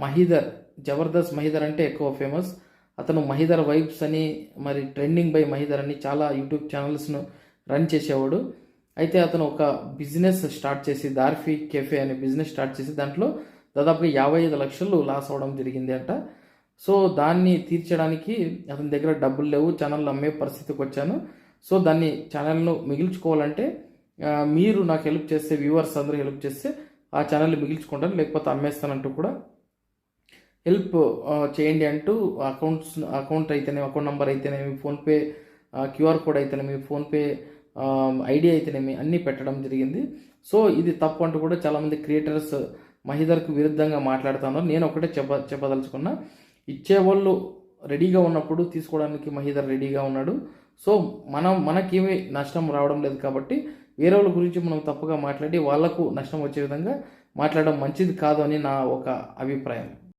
మహీధర్, జబర్దస్త్ మహీధర్ అంటే ఎక్కువ ఫేమస్. అతను మహీధర్ వైబ్స్ అని, మరి ట్రెండింగ్ బై మహీధర్ అని చాలా యూట్యూబ్ ఛానల్స్ను రన్ చేసేవాడు. అయితే అతను ఒక బిజినెస్ స్టార్ట్ చేసి, దార్ఫీ కెఫే అనే బిజినెస్ స్టార్ట్ చేసి దాంట్లో దాదాపుగా 55 లక్షలు లాస్ అవ్వడం జరిగింది అంట. సో దాన్ని తీర్చడానికి అతని దగ్గర డబ్బులు లేవు, ఛానల్ అమ్మే పరిస్థితికి వచ్చాను. సో దాన్ని ఛానల్ను మిగిల్చుకోవాలంటే మీరు నాకు హెల్ప్ చేస్తే, వ్యూవర్స్ అందరూ హెల్ప్ చేస్తే ఆ ఛానల్ని మిగిల్చుకుంటాను, లేకపోతే అమ్మేస్తానంటూ కూడా హెల్ప్ చేయండి అంటూ అకౌంట్ అయితేనేమి, అకౌంట్ నెంబర్ అయితేనేమి, ఫోన్పే క్యూఆర్ కోడ్ అయితేనేమి, ఫోన్పే ఐడి అయితేనేమి అన్నీ పెట్టడం జరిగింది. సో ఇది తప్పు అంటూ కూడా చాలామంది క్రియేటర్స్ మహీధర్కు విరుద్ధంగా మాట్లాడుతున్నారు. నేను ఒకటే చెప్పదలుచుకున్నా, ఇచ్చేవాళ్ళు రెడీగా ఉన్నప్పుడు తీసుకోవడానికి మహీధర్ రెడీగా ఉన్నాడు. సో మనకేమీ నష్టం రావడం లేదు కాబట్టి వేరే వాళ్ళ గురించి మనం తప్పుగా మాట్లాడి వాళ్లకు నష్టం వచ్చే విధంగా మాట్లాడడం మంచిది కాదు అని నా ఒక అభిప్రాయం.